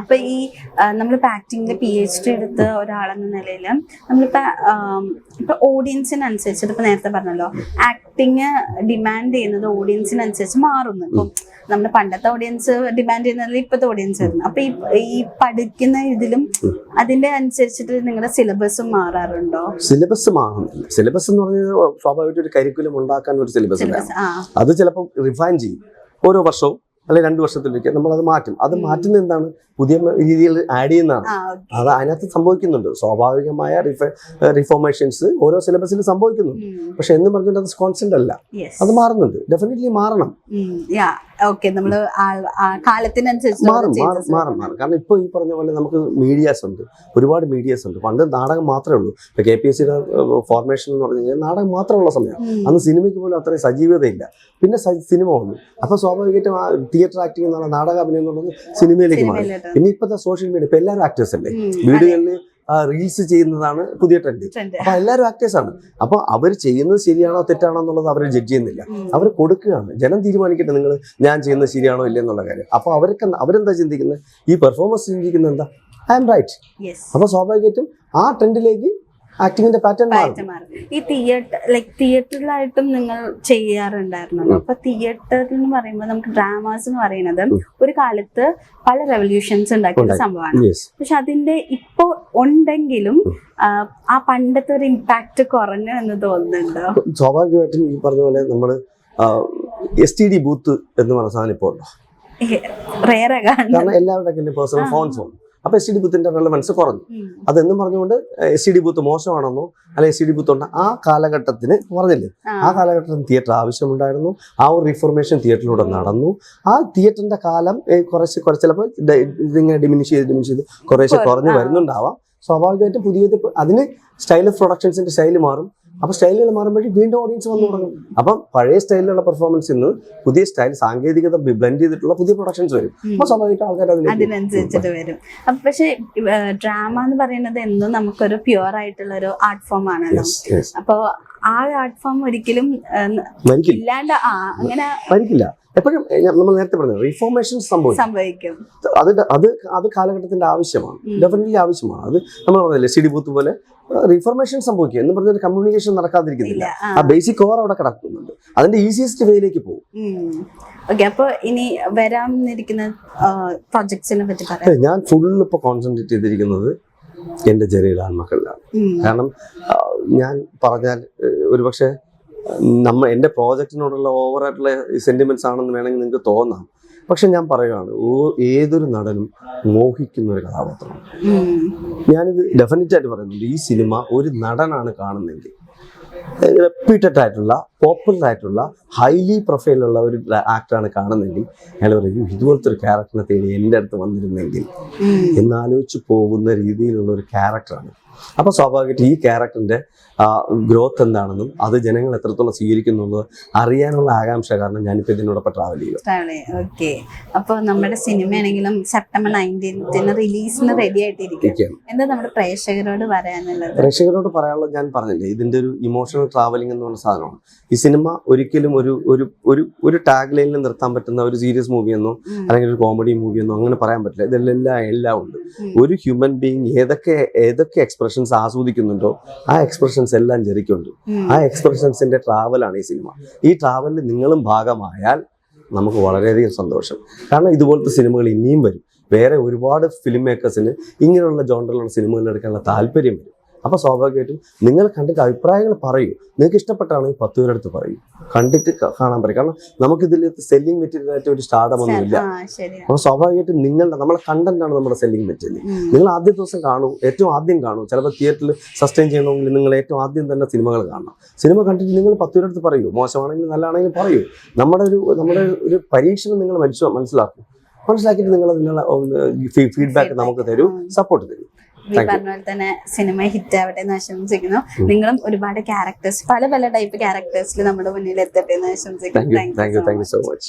അപ്പൊ ഈ നമ്മളിപ്പോ ആക്ടിങ്ങില് PhD എടുത്ത ഒരാളെന്ന നിലയിൽ ഇപ്പൊ ഓഡിയൻസിനനുസരിച്ച് ഇപ്പൊ നേരത്തെ പറഞ്ഞല്ലോ, ആക്ടിങ് ഡിമാൻഡ് ചെയ്യുന്നത് ഓഡിയൻസിനനുസരിച്ച് മാറുന്നു. ഇപ്പൊ നമ്മുടെ പണ്ടത്തെ ഓഡിയൻസ് ഡിമാൻഡ് ചെയ്യുന്നത് ഇപ്പോഴത്തെ ഓഡിയൻസ് ആയിരുന്നു. അപ്പൊ ഈ പഠിക്കുന്ന ഇതിലും അതിന്റെ അനുസരിച്ചിട്ട് നിങ്ങളുടെ സിലബസും മാറാറുണ്ടോ? സിലബസ് മാറുന്നില്ല. സിലബസ് എന്ന് പറഞ്ഞാൽ സ്വാഭാവികമായിട്ട് ഒരു കരിക്കുലം ഉണ്ടാക്കാൻ ഒരു സിലബസ് അത് ചിലപ്പോൾ റിഫൈൻ ചെയ്യും ഓരോ വർഷവും, അല്ലെങ്കിൽ 2 വർഷത്തിലേക്ക് നമ്മളത് മാറ്റും. അത് മാറ്റുന്നത് എന്താണ്? പുതിയ രീതിയിൽ ആഡ് ചെയ്യുന്നതാണ്. അത് അതിനകത്ത് സംഭവിക്കുന്നുണ്ട്. സ്വാഭാവികമായ റിഫോർമേഷൻസ് ഓരോ സിലബസിൽ സംഭവിക്കുന്നുണ്ട്. പക്ഷെ എന്ന് പറഞ്ഞിട്ട് അത് കോൺസ്റ്റന്റ് അല്ല, അത് മാറുന്നുണ്ട്. ഡെഫിനറ്റ്ലി മാറണം. മാറും. കാരണം ഇപ്പൊ ഈ പറഞ്ഞ പോലെ നമുക്ക് മീഡിയാസ് ഉണ്ട്, ഒരുപാട് മീഡിയാസ് ഉണ്ട്. പണ്ട് നാടകം മാത്രമേ ഉള്ളൂ. ഇപ്പൊ KPSCയുടെ ഫോർമേഷൻ എന്ന് പറഞ്ഞു കഴിഞ്ഞാൽ നാടകം മാത്രമുള്ള സമയം. അന്ന് സിനിമയ്ക്ക് പോലും അത്രയും സജീവതയില്ല. പിന്നെ സിനിമ വന്നു. അപ്പൊ സ്വാഭാവികമായിട്ടും തിയേറ്റർ ആക്ടിംഗ് എന്നുള്ള നാടക അഭിനയം എന്നുള്ളത് സിനിമയിലേക്ക് മാറി. പിന്നെ ഇപ്പോഴത്തെ സോഷ്യൽ മീഡിയ, ഇപ്പൊ എല്ലാവരും ആക്ടേഴ്സ് അല്ലേ. വീടുകളിൽ റീൽസ് ചെയ്യുന്നതാണ് പുതിയ ട്രെൻഡ്. അപ്പൊ എല്ലാവരും ആക്ടേഴ്സ് ആണ്. അപ്പൊ അവർ ചെയ്യുന്നത് ശരിയാണോ തെറ്റാണോ എന്നുള്ളത് അവർ ജഡ്ജ് ചെയ്യുന്നില്ല, അവർ കൊടുക്കുകയാണ്. ജനം തീരുമാനിക്കട്ടെ നിങ്ങൾ ഞാൻ ചെയ്യുന്നത് ശരിയാണോ ഇല്ല എന്നുള്ള കാര്യം. അപ്പൊ അവരെന്താ ചിന്തിക്കുന്നത്? ഈ പെർഫോമൻസ് ചിന്തിക്കുന്നത് എന്താ? I am right. അപ്പൊ സ്വാഭാവികമായിട്ടും ആ ട്രെൻഡിലേക്ക് ആക്ടിങ്ങിന്റെ പാറ്റേൺ മാറും. ഈ തിയേറ്ററിലായിട്ടും നിങ്ങൾ ചെയ്യാറുണ്ടായിരുന്നല്ലോ. അപ്പൊ തിയേറ്റർ എന്ന് പറയുമ്പോൾ നമുക്ക് ഡ്രാമാസ് എന്ന് പറയുന്നത് ഒരു കാലത്ത് പല റെവല്യൂഷൻസ് ഉണ്ടാക്കിയ സംഭവമാണ്. പക്ഷെ അതിന്റെ ഇപ്പോ ഉണ്ടെങ്കിലും ആ പണ്ടത്തെ ഒരു ഇമ്പാക്ട് കുറഞ്ഞു എന്ന് തോന്നുന്നുണ്ടോ? സ്വാഭാവികമായിട്ടും ഈ പറഞ്ഞ പോലെ നമ്മള് STD ബൂത്ത് എന്ന് പറഞ്ഞ സാധനം ഇപ്പോൾ ഉണ്ടോ? കാരണം എല്ലാവരുടെ പേഴ്സണൽ ഫോൺസ് ഉണ്ട്. അപ്പൊ STD ബൂത്തിന്റെ റെലവൻസ് കുറഞ്ഞു. അതെന്നും പറഞ്ഞുകൊണ്ട് STD ബൂത്ത് മോശമാണെന്നോ അല്ലെങ്കിൽ STD ബൂത്ത് ഉണ്ട് ആ കാലഘട്ടത്തിന് പറഞ്ഞില്ലേ, ആ കാലഘട്ടത്തിൽ തിയേറ്റർ ആവശ്യമുണ്ടായിരുന്നു. ആ ഒരു റിഫോർമേഷൻ തിയേറ്ററിലൂടെ നടന്നു. ആ തിയേറ്ററിന്റെ കാലം കുറച്ച് ചിലപ്പോൾ ഡിമിനിഷ് ചെയ്ത് കുറേശ്ശെ കുറഞ്ഞ് വരുന്നുണ്ടാവാം. സ്വാഭാവികമായിട്ടും പുതിയത് അതിന് സ്റ്റൈൽ ഓഫ് പ്രൊഡക്ഷൻസിന്റെ സ്റ്റൈല് മാറും. അപ്പൊ സ്റ്റൈലുകൾ മാറുമ്പോഴേക്കും വീണ്ടും ഓഡിയൻസ് വന്നു തുടങ്ങും. അപ്പം പഴയ സ്റ്റൈലിലുള്ള പെർഫോമൻസ് നിന്ന് പുതിയ സ്റ്റൈൽ സാങ്കേതികത ബ്ലെൻഡ് ചെയ്തിട്ടുള്ള പുതിയ പ്രൊഡക്ഷൻസ് വരും. അപ്പൊ സ്വാഭാവികമായിട്ട് ആൾക്കാർ അതിനനുസരിച്ചിട്ട് വരും. പക്ഷെ ഡ്രാമ എന്ന് പറയുന്നത് എന്നും നമുക്കൊരു പ്യുവർ ആയിട്ടുള്ള ഒരു ആർട്ട് ഫോം ആണല്ലോ. അപ്പൊ ആ ആർട്ട് ഫോം ഒരിക്കലും ഇല്ലാണ്ട് അങ്ങനെ മരിക്കില്ല. എപ്പോഴും നമ്മൾ നേരത്തെ പറഞ്ഞു റിഫോർമേഷൻ സംഭവിക്കും. അത് കാലഘട്ടത്തിന്റെ ആവശ്യമാണ്, ഡെഫിനറ്റ്ലി ആവശ്യമാണ്. അത് നമ്മൾ പറഞ്ഞില്ലേ STD ബൂത്ത് പോലെ റിഫോർമേഷൻ സംഭവിക്കുക എന്ന് പറഞ്ഞൊരു കമ്മ്യൂണിക്കേഷൻ നടക്കാതിരിക്കുന്നില്ല. ആ ബേസിക് കോർ അവിടെ കിടക്കുന്നുണ്ട്. അതിന്റെ ഈസിയസ്റ്റ് വേയിലേക്ക് പോകും. അപ്പൊ ഇനി വരാനിരിക്കുന്ന പ്രോജക്ട്സിനെ പറ്റി പറയാം. ഞാൻ ഫുൾ ഇപ്പൊ കോൺസെൻട്രേറ്റ് ചെയ്തിരിക്കുന്നത് എന്റെ ചെറിയ ആൺമക്കളിലാണ്. കാരണം ഞാൻ പറഞ്ഞാൽ ഒരുപക്ഷെ എൻ്റെ പ്രോജക്റ്റിനോടുള്ള ഓവറായിട്ടുള്ള സെന്റിമെന്റ്സ് ആണെന്ന് വേണമെങ്കിൽ നിങ്ങൾക്ക് തോന്നാം. പക്ഷെ ഞാൻ പറയുകയാണ്, ഏതൊരു നടനും മോഹിക്കുന്ന ഒരു കഥാപാത്രമാണ്. ഞാനിത് ഡെഫിനറ്റ് ആയിട്ട് പറയുന്നുണ്ട്. ഈ സിനിമ ഒരു നടനാണ് കാണുന്നതെങ്കിൽ, റെപ്യൂട്ടഡ് ആയിട്ടുള്ള പോപ്പുലർ ആയിട്ടുള്ള ഹൈലി പ്രൊഫൈലുള്ള ഒരു ആക്ടറാണ് കാണുന്നതെങ്കിൽ, അയാൾ പറയും ഇതുപോലത്തെ ഒരു ക്യാരക്ടറിനെ തേടി എൻ്റെ അടുത്ത് വന്നിരുന്നെങ്കിൽ എന്നാലോചിച്ച് പോകുന്ന രീതിയിലുള്ള ഒരു ക്യാരക്ടറാണ്. അപ്പൊ സ്വാഭാവികമായിട്ട് ഈ ക്യാരക്ടറിന്റെ ഗ്രോത്ത് എന്താണെന്നും അത് ജനങ്ങൾ എത്രത്തോളം സ്വീകരിക്കുന്നുള്ളത് അറിയാനുള്ള ആകാംക്ഷ കാരണം ഞാനിപ്പോ ഇതിനോടൊപ്പം ട്രാവൽ ചെയ്യും. അപ്പൊ നമ്മുടെ സിനിമയാണെങ്കിലും September 19th റിലീസിന് റെഡി ആയിട്ടിരിക്കും. എന്താ നമ്മുടെ പ്രേക്ഷകരോട് പറയാനുള്ളത്? പ്രേക്ഷകരോട് പറയാനുള്ളത് ഞാൻ പറഞ്ഞില്ലേ, ഇതിന്റെ ഒരു ഇമോഷണൽ ട്രാവലിംഗ് എന്ന് പറഞ്ഞ സാധനമാണ്. ഈ സിനിമ ഒരിക്കലും ഒരു ടാഗ് ലൈനിൽ നിർത്താൻ പറ്റുന്ന ഒരു സീരിയസ് മൂവിയെന്നോ അല്ലെങ്കിൽ ഒരു കോമഡി മൂവിയെന്നോ അങ്ങനെ പറയാൻ പറ്റില്ല. ഇതെല്ലാം ഉണ്ട്. ഒരു ഹ്യൂമൻ ബീങ് ഏതൊക്കെ എക്സ്പ്രഷൻസ് ആസ്വദിക്കുന്നുണ്ടോ ആ എക്സ്പ്രഷൻസ് എല്ലാം ജനിക്കുന്നുണ്ട്. ആ എക്സ്പ്രഷൻസിന്റെ ട്രാവലാണ് ഈ സിനിമ. ഈ ട്രാവലിൽ നിങ്ങളും ഭാഗമായാൽ നമുക്ക് വളരെയധികം സന്തോഷം. കാരണം ഇതുപോലത്തെ സിനിമകൾ ഇനിയും വരും. വേറെ ഒരുപാട് ഫിലിം മേക്കേഴ്സിന് ഇങ്ങനെയുള്ള ജോണറിലുള്ള സിനിമകൾ എടുക്കാനുള്ള താല്പര്യം വരും. അപ്പോൾ സ്വാഭാവികമായിട്ടും നിങ്ങൾ കണ്ടിട്ട് അഭിപ്രായങ്ങൾ പറയൂ. നിങ്ങൾക്ക് ഇഷ്ടപ്പെട്ടാണെങ്കിൽ 10 പേരെടുത്ത് പറയൂ, കണ്ടിട്ട് കാണാൻ പറയും. കാരണം നമുക്കിതിൽ സെല്ലിംഗ് മെറ്റീരിയൽ ആയിട്ട് ഒരു സ്റ്റാർഡം ഒന്നുമില്ല. അപ്പോൾ സ്വാഭാവികമായിട്ടും നമ്മളെ കണ്ടന്റാണ് നമ്മുടെ സെല്ലിംഗ് മെറ്റീരിയൽ. നിങ്ങൾ ആദ്യ ദിവസം കാണൂ, ഏറ്റവും ആദ്യം കാണൂ. ചിലപ്പോൾ തിയേറ്ററിൽ സസ്റ്റെയിൻ ചെയ്യണമെങ്കിൽ നിങ്ങൾ ഏറ്റവും ആദ്യം തന്നെ സിനിമകൾ കാണണം. സിനിമ കണ്ടിട്ട് നിങ്ങൾ 10 പേരെടുത്ത് പറയൂ. മോശമാണെങ്കിലും നല്ലതാണെങ്കിലും പറയൂ. നമ്മുടെ ഒരു പരീക്ഷണം നിങ്ങൾ മനസ്സിലാക്കിയിട്ട് നിങ്ങൾ അതിനുള്ള ഫീഡ്ബാക്ക് നമുക്ക് തരൂ, സപ്പോർട്ട് തരൂ. പറഞ്ഞ പോലെ തന്നെ സിനിമ ഹിറ്റ് ആവട്ടെ എന്ന് ആശംസിക്കുന്നു. നിങ്ങളും ഒരുപാട് ക്യാരക്ടേഴ്സ്, പല ടൈപ്പ് ക്യാരക്ടേഴ്സിൽ നമ്മുടെ മുന്നിൽ എത്തട്ടെ എന്ന് ആശംസിക്കുന്നു. Thank you so much.